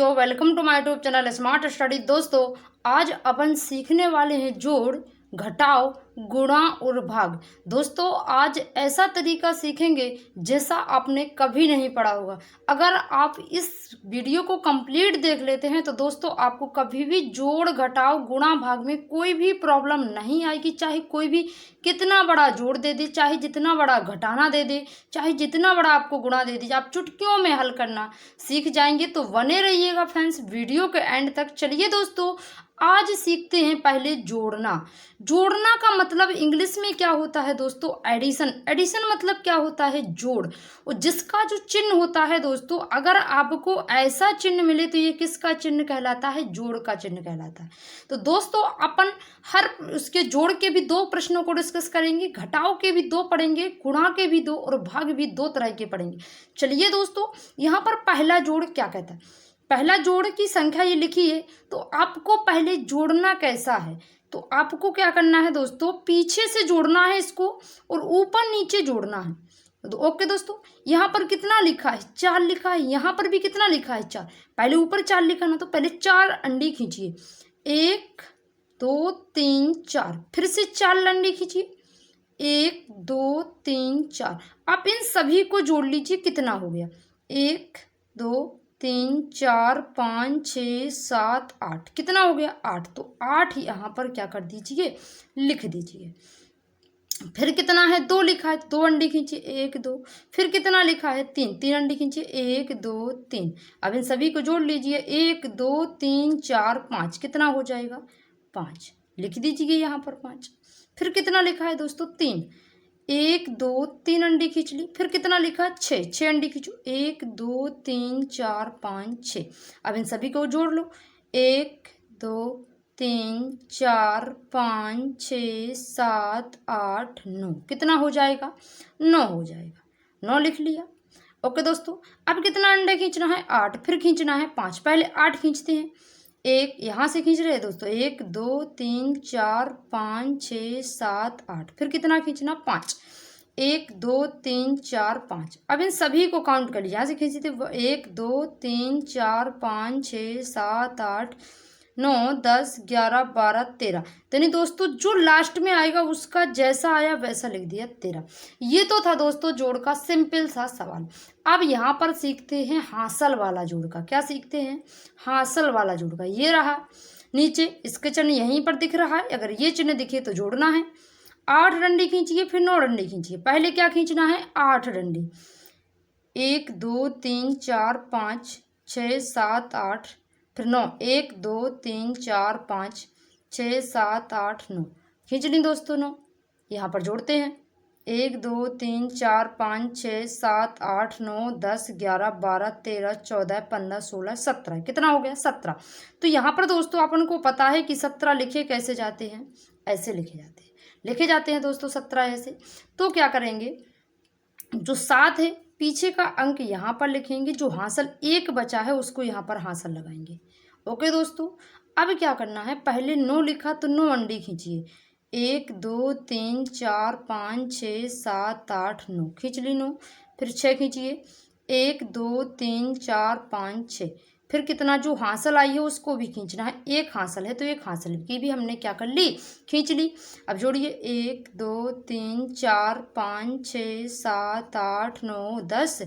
बच्चों, welcome to my YouTube channel smart study. दोस्तों, आज अपन सीखने वाले हैं जोड़, घटाव, गुणा और भाग। दोस्तों, आज ऐसा तरीका सीखेंगे जैसा आपने कभी नहीं पढ़ा होगा। अगर आप इस वीडियो को कंप्लीट देख लेते हैं तो दोस्तों आपको कभी भी जोड़, घटाव, गुणा, भाग में कोई भी प्रॉब्लम नहीं आएगी। चाहे कोई भी कितना बड़ा जोड़ दे दे, चाहे जितना बड़ा घटाना दे दे, चाहे जितना बड़ा आपको गुणा दे दीजिए, आप चुटकियों में हल करना सीख जाएंगे। तो बने रहिएगा फ्रेंड्स वीडियो के एंड तक। चलिए दोस्तों, आज सीखते हैं पहले जोड़ना। जोड़ना का मतलब इंग्लिश में क्या होता है दोस्तों? एडिशन। एडिशन मतलब क्या होता है? जोड़। और जिसका जो चिन्ह होता है दोस्तों, अगर आपको ऐसा चिन्ह मिले तो ये किसका चिन्ह कहलाता है? जोड़ का चिन्ह कहलाता है। तो दोस्तों, अपन हर उसके जोड़ के भी दो प्रश्नों को डिस्कस करेंगे, घटाव के भी दो पढ़ेंगे, गुणा के भी दो और भाग भी दो तरह के पढ़ेंगे। चलिए दोस्तों, यहाँ पर पहला जोड़ क्या कहता है? पहला जोड़ की संख्या ये लिखी है, तो आपको पहले जोड़ना कैसा है? तो आपको क्या करना है दोस्तों? पीछे से जोड़ना है इसको और ऊपर नीचे जोड़ना है। तो ओके दोस्तों, यहाँ पर कितना लिखा है? 4 लिखा है। यहाँ पर भी कितना लिखा है? 4। पहले ऊपर 4 लिखा ना, तो पहले 4 अंडी खींचिए। 1 2 3 4। फिर से 4 अंडी खींचिए। 1 2 3 4। आप इन सभी को जोड़ लीजिए। कितना हो गया? 1 2 3 4 5 6 7 8। कितना हो गया? 8। तो 8 यहाँ पर क्या कर दीजिए? लिख दीजिए। फिर कितना है? 2 लिखा है, 2 अंडी खींचिए। 1 2। फिर कितना लिखा है? 3। 3 अंडी खींचिए। 1 2 3। अब इन सभी को जोड़ लीजिए। 1 2 3 4 5। कितना हो जाएगा? 5। लिख दीजिए यहाँ पर 5। फिर कितना लिखा है दोस्तों? 3। 1 2 3 अंडी खींच ली। फिर कितना लिखा? 6। 6 अंडी खींचो। 1 2 3 4 5 6। अब इन सभी को जोड़ लो। 1 2 3 4 5 6 7 8 9। कितना हो जाएगा? 9 हो जाएगा। 9 लिख लिया। ओके दोस्तों, अब कितना अंडे खींचना है? 8। फिर खींचना है 5। पहले 8 खींचते हैं। एक यहाँ से खींच रहे हैं दोस्तों। 1 2 3 4 5 6 7 8। फिर कितना खींचना? 5। 1 2 3 4 5। अब इन सभी को काउंट कर लीजिए। यहाँ से खींची थे 1 2 3 4 5 6 7 8 9 10 11 12 13। तो नहीं दोस्तों, जो लास्ट में आएगा उसका जैसा आया वैसा लिख दिया 13। ये तो था दोस्तों जोड़ का सिंपल सा सवाल। अब यहाँ पर सीखते हैं हासिल वाला जोड़ का। क्या सीखते हैं? हासिल वाला जोड़ का। ये रहा नीचे, इसके चिन्ह यहीं पर दिख रहा है। अगर ये चिन्ह दिखे तो जोड़ना है। 8 डंडी खींचिए, फिर 9 डंडी खींचिए। पहले क्या खींचना है? 8 डंडी। 1 2 3 4 5 6 7 8। फिर 9। 1 2 3 4 5 6 7 8 9। खींच ली दोस्तों 9। यहाँ पर जोड़ते हैं। 1 2 3 4 5 6 7 8 9 10 11 12 13 14 15 16 17। कितना हो गया? 17। तो यहाँ पर दोस्तों अपन को पता है कि 17 लिखे कैसे जाते हैं? ऐसे लिखे जाते हैं दोस्तों 17 ऐसे। तो क्या करेंगे? जो 7 है पीछे का अंक यहाँ पर लिखेंगे। जो हासिल 1 बचा है उसको यहाँ पर हासिल लगाएंगे। ओके दोस्तों, अब क्या करना है? पहले 9 लिखा तो 9 अंडी खींचिए। 1 2 3 4 5 6 7 8 9। खींच ली 9। फिर 6 खींचिए। 1 2 3 4 5 6। फिर कितना जो हासिल आई है उसको भी खींचना है। 1 हासिल है तो 1 हासिल की भी हमने क्या कर ली? खींच ली। अब जोड़िए। 1 2 3 4 5 6 7 8 9 10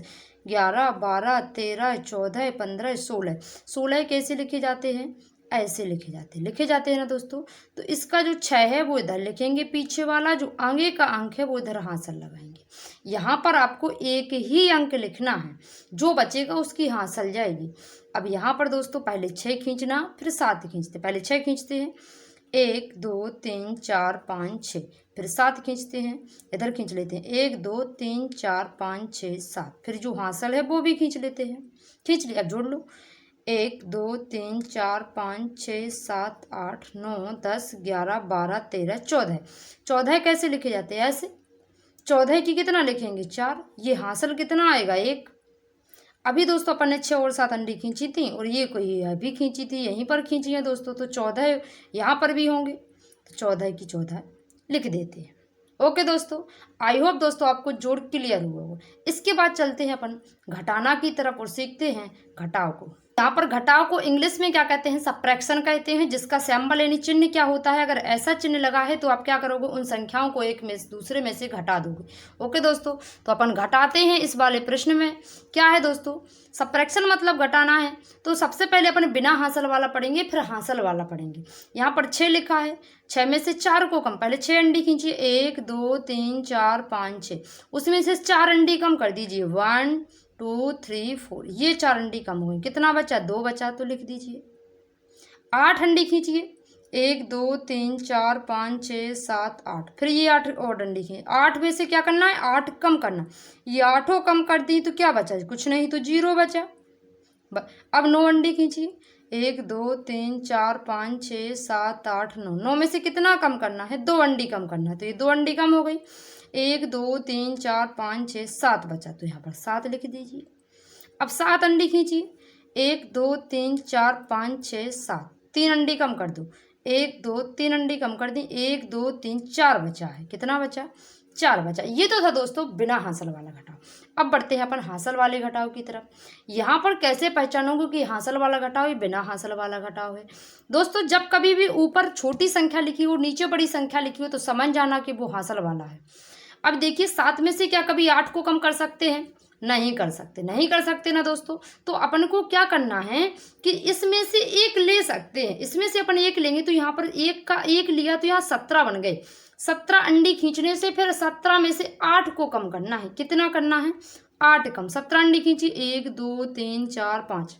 11 12 13 14 15 16। 16 कैसे लिखे जाते हैं? ऐसे लिखे जाते हैं ना दोस्तों। तो इसका जो 6 है वो इधर लिखेंगे, पीछे वाला जो आगे का अंक है वो इधर हासिल लगाएंगे। यहाँ पर आपको एक ही अंक लिखना है, जो बचेगा उसकी हासिल जाएगी। अब यहाँ पर दोस्तों पहले 6 खींचना, फिर 7 खींचते। पहले 6 खींचते हैं। 1 2 3 4 5 6। फिर 7 खींचते हैं। इधर खींच लेते हैं। 1 2 3 4 5 6 7। फिर जो हासिल है वो भी खींच लेते हैं। खींच लिया। अब जोड़ लो। 1 2 3 4 5 6 7 8 9 10 11 12 13 14। 14 कैसे लिखे जाते हैं? ऐसे। 14 की कितना लिखेंगे? 4। ये हासिल कितना आएगा? 1। अभी दोस्तों अपन ने 6 और 7 अंडी खींची थी और ये कोई अभी खींची थी, यहीं पर खींची है दोस्तों। तो 14 यहाँ पर भी होंगे, तो 14 की 14 लिख देते हैं। ओके दोस्तों, आई होप दोस्तों आपको जोड़ क्लियर हुआ होगा। इसके बाद चलते हैं अपन घटाना की तरफ और सीखते हैं घटाव को। यहाँ पर घटाव को इंग्लिश में क्या कहते हैं, सब्ट्रैक्शन कहते हैं, जिसका सिंबल यानी चिन्ह क्या होता है, अगर ऐसा चिन्ह लगा है तो आप क्या करोगे, उन संख्याओं को एक में दूसरे में से घटा दोगे। ओके दोस्तों, तो अपन घटाते हैं इस वाले प्रश्न में। क्या है दोस्तों, सब्ट्रैक्शन मतलब घटाना है। तो सबसे पहले अपन बिना हासिल वाला पढ़ेंगे, फिर हासिल वाला पढ़ेंगे। यहाँ पर 6 लिखा है, 6 में से 4 को कम, पहले 6 अंडी खींचिए, 1 2 3 4 5 6, उसमें से 4 अंडी कम कर दीजिए, 1 2 3 4, ये 4 अंडी कम हुई, कितना बचा, 2 बचा, तो लिख दीजिए। 8 अंडी खींचिए, 1 2 3 4 5 6 7 8, फिर ये 8 और अंडी खींचिए। 8 में से क्या करना है, 8 कम करना, ये 8 कम कर दी तो क्या बचा, कुछ नहीं, तो 0 बचा। अब 9 अंडी खींचिए, 1 2 3 4 5 6 7 8 9, 9 में से कितना कम करना है, 2 अंडी कम करना है, तो ये 2 अंडी कम हो गई। 1 2 3 4 5 6 7 बचा, तो यहाँ पर 7 लिख दीजिए। अब 7 अंडी खींचिए, 1 2 3 4 5 6 7, 3 अंडी कम कर दो, 1 2 3 अंडी कम कर दी, 1 2 3 4 बचा है, कितना बचा, 4 बचा। ये तो था दोस्तों बिना हासिल वाला घटाव। अब बढ़ते हैं अपन हासिल वाले घटाव की तरफ। यहाँ पर कैसे पहचानोगे कि हासिल वाला घटाव या बिना हासिल वाला घटाव है। दोस्तों जब कभी भी ऊपर छोटी संख्या लिखी हो, नीचे बड़ी संख्या लिखी हो, तो समझ जाना कि वो हासिल वाला है। अब देखिए 7 में से क्या कभी 8 को कम कर सकते हैं, नहीं कर सकते, नहीं कर सकते ना दोस्तों। तो अपन को क्या करना है कि इसमें से एक ले सकते हैं, इसमें से अपन एक लेंगे, तो यहाँ पर एक का एक लिया तो यहाँ 17 बन गए। 17 अंडी खींचने से फिर 17 में से 8 को कम करना है, कितना करना है, 8 कम। 17 अंडी खींची, 1 2 3 4 5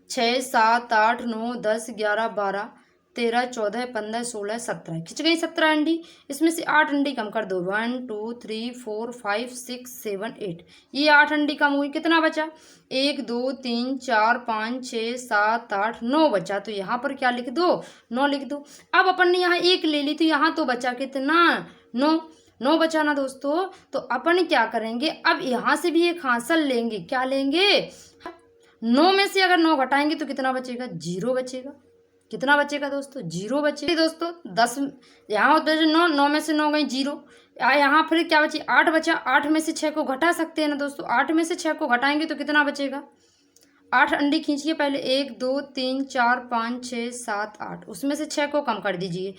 6 7 8 9 10 11 12 13 14 15 16 17, खिंच गई 17 अंडी। इसमें से 8 अंडी कम कर दो, 1 2 3 4 5 6 7 8, ये 8 अंडी कम हुई, कितना बचा, 1 2 3 4 5 6 7 8 9 बचा, तो यहाँ पर क्या लिख दो, 9 लिख दो। अब अपन ने यहाँ 1 ले ली, तो यहाँ तो बचा कितना, 9 बचा ना दोस्तों। तो अपन क्या करेंगे, अब यहाँ से भी एक हासिल लेंगे, क्या लेंगे, 9 में से अगर 9 घटाएंगे तो कितना बचेगा, 0 बचेगा। कितना बचेगा दोस्तों, 0 बचेगा। दोस्तों 10 यहाँ होता है 9, 9 में से 9 गई 0, यहाँ फिर क्या बची, 8 बचा। 8 में से 6 को घटा सकते हैं ना दोस्तों, 8 में से 6 को घटाएंगे तो कितना बचेगा, 8 अंडी खींचिए पहले, 1 2 3 4 5 6 7 8, उसमें से 6 को कम कर दीजिए,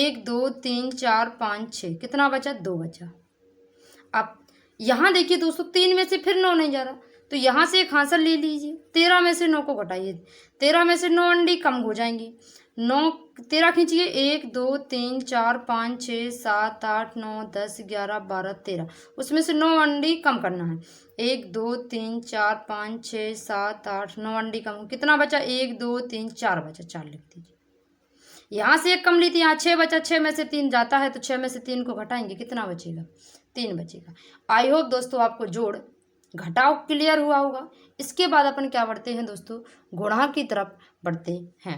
1 2 3 4 5 6, कितना बचा, 2 बचा। अब यहाँ देखिए दोस्तों 3 में से फिर 9 नहीं जा रहा, तो यहाँ से एक हासिल ले लीजिए, 13 में से 9 को घटाइए, 13 में से 9 अंडी कम हो जाएंगी, 9 13 खींचिए, 1 2 3 4 5 6 7 8 9 10 11 12 13, उसमें से 9 अंडी कम करना है, 1 2 3 4 5 6 7 8 9 अंडी कम, कितना बचा, 1 2 3 4 बचा, 4 लिख दीजिए। यहाँ से एक कम ली थी, यहाँ 6 बचा, 6 में से 3 जाता है, तो 6 में से 3 को घटाएंगे, कितना बचेगा, 3 बचेगा। आई होप दोस्तों आपको जोड़ घटाव क्लियर हुआ होगा। इसके बाद अपन क्या बढ़ते हैं दोस्तों, गुणा की तरफ बढ़ते हैं।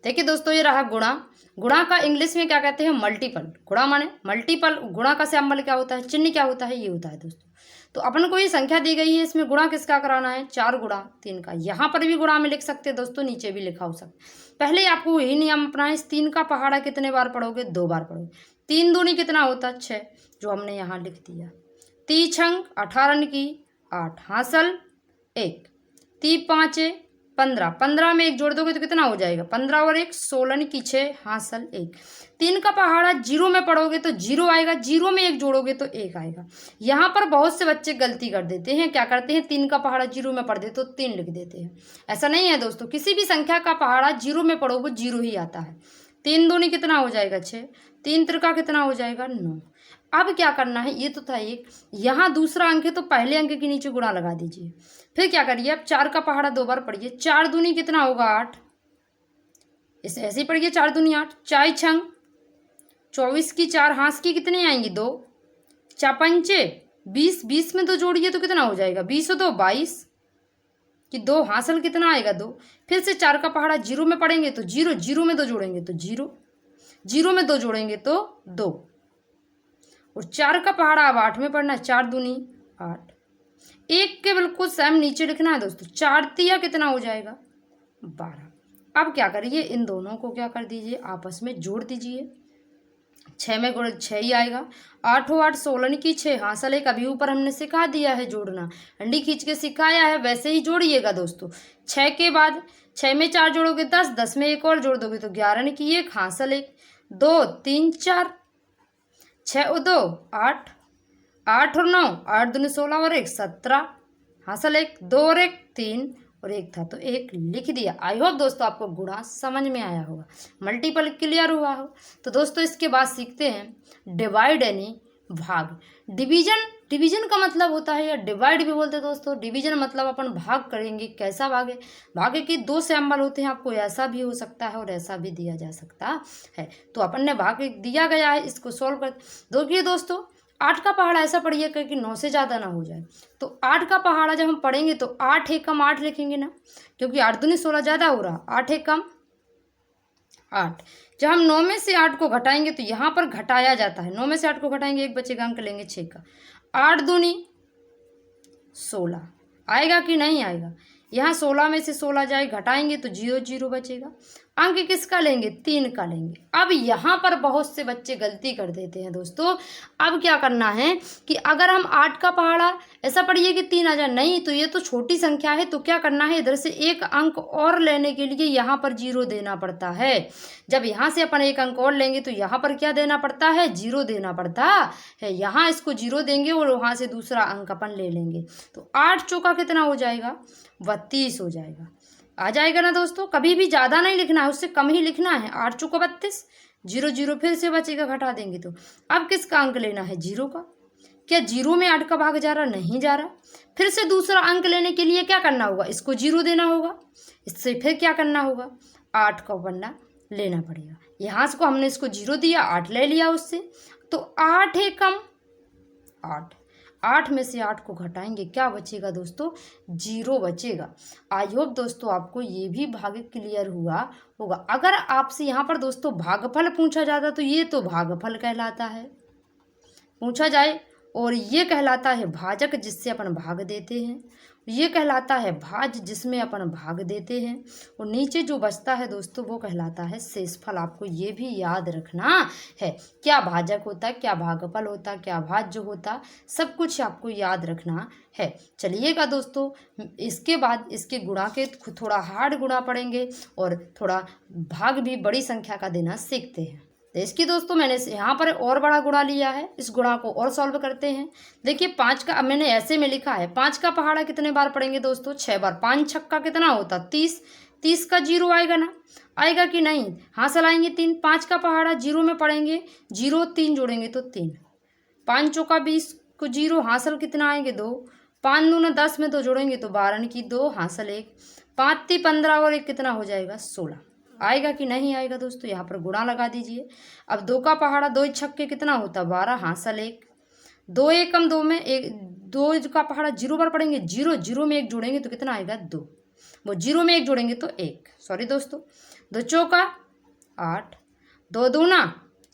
देखिए दोस्तों ये रहा गुणा। गुणा का इंग्लिश में क्या कहते हैं, मल्टीपल। गुणा माने मल्टीपल, गुणा का सिंबल क्या होता है, चिन्ह क्या होता है, ये होता है दोस्तों। तो अपन को ये संख्या दी गई है, इसमें गुणा किसका कराना है, 4 गुणा 3 का। यहाँ पर भी गुणा में लिख सकते हैं दोस्तों, नीचे भी लिखा हो सकता। पहले आपको यही नियम अपना है, इस 3 का पहाड़ा कितने बार पढ़ोगे, 2 बार पढ़ोगे। 3 दूनी कितना होता है, 6, जो हमने यहाँ लिख दिया। 3 छंग 18 की 8, हासिल 1, 3 5 15, 15 में 1 जोड़ दोगे तो कितना हो जाएगा, 15 और 1 16 की 6, हासिल 1। 3 का पहाड़ा 0 में पढ़ोगे तो 0 आएगा, 0 में 1 जोड़ोगे तो 1 आएगा। यहाँ पर बहुत से बच्चे गलती कर देते हैं, क्या करते हैं, 3 का पहाड़ा 0 में पढ़ दे तो 3 लिख देते हैं। ऐसा नहीं है दोस्तों, किसी भी संख्या का पहाड़ा 0 में पढ़ोगे 0 ही आता है। 3 दूनी कितना हो जाएगा, 6, 3 त्रिका कितना हो जाएगा, 9। अब क्या करना है, ये तो था एक, यहाँ दूसरा अंक है तो पहले अंक के नीचे गुणा लगा दीजिए। फिर क्या करिए, अब 4 का पहाड़ा 2 बार पढ़िए, 4 दूनी कितना होगा, 8, इसे ऐसे ही पढ़िए, 4 दूनी 8। 4 छंग 24 की 4, हाथ की कितनी आएंगी, 2, 4 पंचे 20, 20 में 2 जोड़िए तो कितना हो जाएगा, 20 और 2 22 कि 2, हासिल कितना आएगा, 2। फिर से 4 का पहाड़ा 0 में पढ़ेंगे तो 0, 0 में 2 जोड़ेंगे तो 0, 0 में 2 जोड़ेंगे तो 2, और 4 का पहाड़ा अब 8 में पढ़ना है, 4 दूनी 8। 1 के बिल्कुल सेम नीचे लिखना है दोस्तों, 4 तिया कितना हो जाएगा, 12। अब क्या करिए, इन दोनों को क्या कर दीजिए, आपस में जोड़ दीजिए। छः में गुण छः ही आएगा। 8 8 16 की 6 हासिल एक, अभी ऊपर हमने सिखा दिया है जोड़ना, अंडी खींच के सिखाया है, वैसे ही जोड़िएगा दोस्तों। 6 के बाद 6 में 4 जोड़ोगे 10, 10 में एक और जोड़ दोगे तो 11 की 1 हासिल एक, 2 3 4, 6 और 2 8, 8 और 9 8 दूनी 16 और 1 17 हासिल एक, 2 और 1 3 और 1 था तो 1 लिख दिया। आई होप दोस्तों आपको गुणा समझ में आया होगा, मल्टीपल क्लियर हुआ हो। तो दोस्तों इसके बाद सीखते हैं डिवाइड यानी भाग। डिवीजन का मतलब होता है, या डिवाइड भी बोलते हैं दोस्तों। डिवीजन मतलब अपन भाग करेंगे, कैसा भागे, भागे की 2 सिंबल होते हैं, आपको ऐसा भी हो सकता है और ऐसा भी दिया जा सकता है। तो अपन ने भाग दिया गया है, इसको सॉल्व कर देखिए दोस्तों। 8 का पहाड़ा ऐसा पढ़िए कि 9 से ज़्यादा ना हो जाए। तो 8 का पहाड़ा जब हम पढ़ेंगे तो 8 एक कम 8 लिखेंगे ना, क्योंकि 8 दूनी 16 ज़्यादा हो रहा, 8 एक कम 8। जब हम 9 में से 8 को घटाएंगे तो यहाँ पर घटाया जाता है, 9 में से 8 को घटाएंगे एक बचेगा, अंक लेंगे 6 का, 8 दूनी 16 आएगा कि नहीं आएगा। यहाँ 16 में से 16 जाए घटाएंगे तो 0 0 बचेगा। अंक किसका लेंगे, 3 का लेंगे। अब यहाँ पर बहुत से बच्चे गलती कर देते हैं दोस्तों। अब क्या करना है कि अगर हम 8 का पहाड़ा ऐसा पढ़िए कि 3 आ जाए, नहीं तो ये तो छोटी संख्या है, तो क्या करना है, इधर से एक अंक और लेने के लिए यहाँ पर 0 देना पड़ता है। जब यहाँ से अपन एक अंक और लेंगे तो यहाँ पर क्या देना पड़ता है, 0 देना पड़ता है। यहाँ इसको 0 देंगे और वहाँ से दूसरा अंक अपन ले लेंगे, तो 8 चौका कितना हो जाएगा, 32 हो जाएगा। आ जाएगा ना दोस्तों। कभी भी ज़्यादा नहीं लिखना है, उससे कम ही लिखना है। 8 चौका 32, 0 0 फिर से बचेगा, घटा देंगे तो। अब किसका अंक लेना है, 0 का। क्या 0 में 8 का भाग जा रहा, नहीं जा रहा। फिर से दूसरा अंक लेने के लिए क्या करना होगा, इसको 0 देना होगा, इससे फिर क्या करना होगा, 8 का पन्ना लेना पड़ेगा। यहाँ से को हमने इसको 0 दिया, 8 ले लिया उससे, तो 8 है कम 8, 8 में से 8 को घटाएंगे, क्या बचेगा दोस्तों, 0 बचेगा। आई होप दोस्तों आपको ये भी भाग क्लियर हुआ होगा। अगर आपसे यहाँ पर दोस्तों भागफल पूछा जाता तो ये तो भागफल कहलाता है, पूछा जाए, और ये कहलाता है भाजक जिससे अपन भाग देते हैं, ये कहलाता है भाज जिसमें अपन भाग देते हैं, और नीचे जो बचता है दोस्तों वो कहलाता है शेषफल। आपको ये भी याद रखना है, क्या भाजक होता है, क्या भागफल होता, क्या भाज्य होता, सब कुछ आपको याद रखना है। चलिएगा दोस्तों, इसके बाद इसके गुणा के थोड़ा हार्ड गुणा पढ़ेंगे और थोड़ा भाग भी बड़ी संख्या का देना सीखते हैं। तो इसकी दोस्तों मैंने यहाँ पर और बड़ा गुणा लिया है, इस गुणा को और सॉल्व करते हैं। देखिए 5 का, अब मैंने ऐसे में लिखा है, 5 का पहाड़ा कितने बार पढ़ेंगे दोस्तों, 6 बार। 5 छक्का कितना होता, 30, 30 का 0 आएगा ना, आएगा कि नहीं, हासिल आएंगे 3। 5 का पहाड़ा 0 में पढ़ेंगे, 0 3 जोड़ेंगे तो 3, 5 चौका 20 को 0 हासिल कितना आएंगे 2, 5 दूना 10 में 2 जोड़ेंगे तो 12 की 2 हासिल 1, 5 3 15 और 1 कितना हो जाएगा 16, आएगा कि नहीं आएगा दोस्तों। यहाँ पर गुणा लगा दीजिए। अब 2 का पहाड़ा 2 छक्के कितना होता, 12 हासिल 1, 2 1 कम 2 में 1, 2 का पहाड़ा 0 बार पढ़ेंगे, 0 0 में 1 जोड़ेंगे तो कितना आएगा 2, वो 0 में 1 जोड़ेंगे तो 1, सॉरी दोस्तों, 2 चौका 8, 2 दूना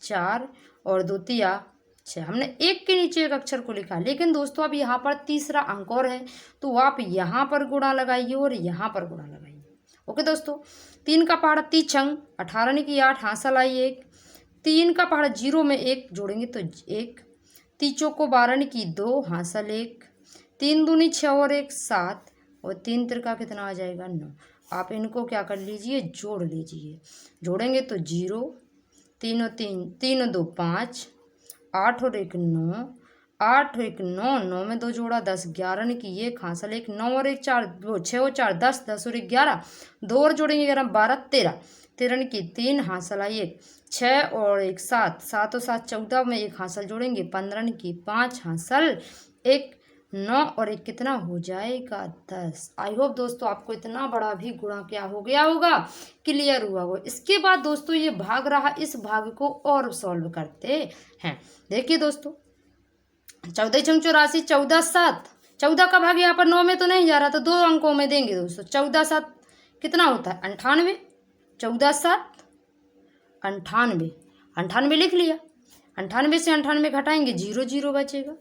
4 और 2 तिया 6। हमने 1 के नीचे एक अक्षर को लिखा, लेकिन दोस्तों अब यहाँ पर तीसरा अंक और है, तो आप यहाँ पर गुणा लगाइए और यहाँ पर गुणा लगाइए। ओके दोस्तों, 3 का पहाड़ा 30 छंग 18 की 8 हासिल आई 1, 3 का पहाड़ा 0 में 1 जोड़ेंगे तो 1, 3 चौको 12 की 2 हासिल 1, 3 दूनी 6 और 1 7 और 3 तिरका कितना आ जाएगा 9। आप इनको क्या कर लीजिए, जोड़ लीजिए। जोड़ेंगे तो 0, 3 और 3 3 और 2 5, 8 और 1 9, 8 और 1 9, 9 में 2 जोड़ा 10, 11 की 1 हासिल 1, 9 और 1 4, 6 और 4 10, 10 और 1 11, 2 और जोड़ेंगे 11 12 13, 13 की 3 हासिल आई 1, 6 और 1 7, 7 और 7 14 में 1 हासिल जोड़ेंगे 15 की 5 हासिल 1, 9 और 1 कितना हो जाएगा 10। आई होप दोस्तों आपको इतना बड़ा भी गुणा क्या हो गया होगा, क्लियर हुआ होगा। इसके बाद दोस्तों ये भाग रहा, इस भाग को और सॉल्व करते हैं। देखिए दोस्तों 14 छंग 84, 14 7, 14 का भाग यहाँ पर 9 में तो नहीं जा रहा, तो 2 अंकों में देंगे दोस्तों। 14 7 कितना होता है 98, 14 7 98, 98 लिख लिया। 98 से 98 घटाएंगे 0 0 बचेगा।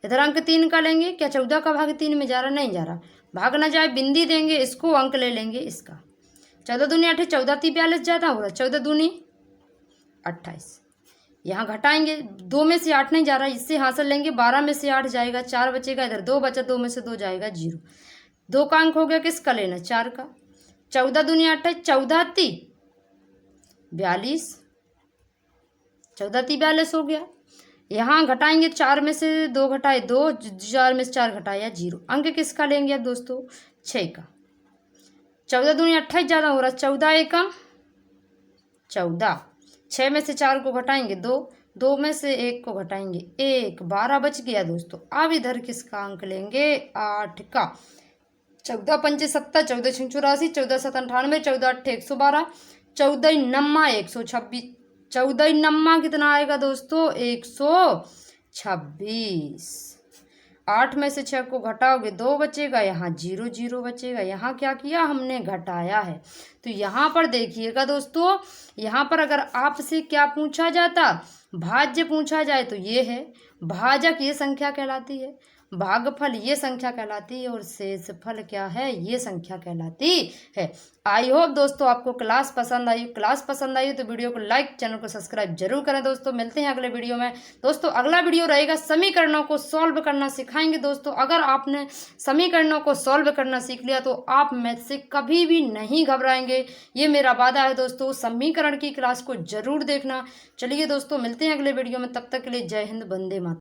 इधर अंक 3 का लेंगे, क्या 14 का भाग 3 में जा रहा, नहीं जा रहा, भाग ना जाए बिंदी देंगे, इसको अंक ले लेंगे इसका। 14 दूनी 8, 14 3 42 ज़्यादा हो रहा, 14 दूनी 28, यहाँ घटाएंगे, 2 में से 8 नहीं जा रहा, इससे हासिल लेंगे, 12 में से 8 जाएगा, 4 बचेगा, इधर 2 बचा, 2 में से 2 जाएगा 0। 2 का अंक हो गया किसका लेना, 4 का। 14 दूनी 28, 14 ती 42, 14 ती 42 हो गया। यहाँ घटाएंगे, 4 में से 2 घटाए 2, 4 में से 4 घटाया 0। अंक किसका लेंगे अब दोस्तों, 6 का। 14 दूनी 28 ज़्यादा हो रहा, 14 एकम 14, 6 में से 4 को घटाएंगे 2, 2 में से 1 को घटाएंगे 1, 12 बच गया दोस्तों। अब इधर किसका अंक लेंगे, 8 का। 14 पंचे 70, 14 छः 84, 14 7 98, 14 8 112, 14 नम्मा 126, 14 नम्मा कितना आएगा दोस्तों, 126। 8 में से 6 को घटाओगे 2 बचेगा, यहाँ 0 0 बचेगा। यहाँ क्या किया हमने, घटाया है। तो यहाँ पर देखिएगा दोस्तों, यहाँ पर अगर आपसे क्या पूछा जाता, भाज्य पूछा जाए तो ये है, भाजक ये संख्या कहलाती है, भागफल ये संख्या कहलाती है, और शेषफल क्या है, ये संख्या कहलाती है। आई होप दोस्तों आपको क्लास पसंद आई। क्लास पसंद आई तो वीडियो को लाइक, चैनल को सब्सक्राइब जरूर करें दोस्तों। मिलते हैं अगले वीडियो में दोस्तों। अगला वीडियो रहेगा समीकरणों को सॉल्व करना सिखाएंगे दोस्तों। अगर आपने समीकरणों को सॉल्व करना सीख लिया तो आप मैथ से कभी भी नहीं घबराएंगे, ये मेरा वादा है दोस्तों। समीकरण की क्लास को जरूर देखना। चलिए दोस्तों, मिलते हैं अगले वीडियो में, तब तक के लिए जय हिंद, वंदे मातरम।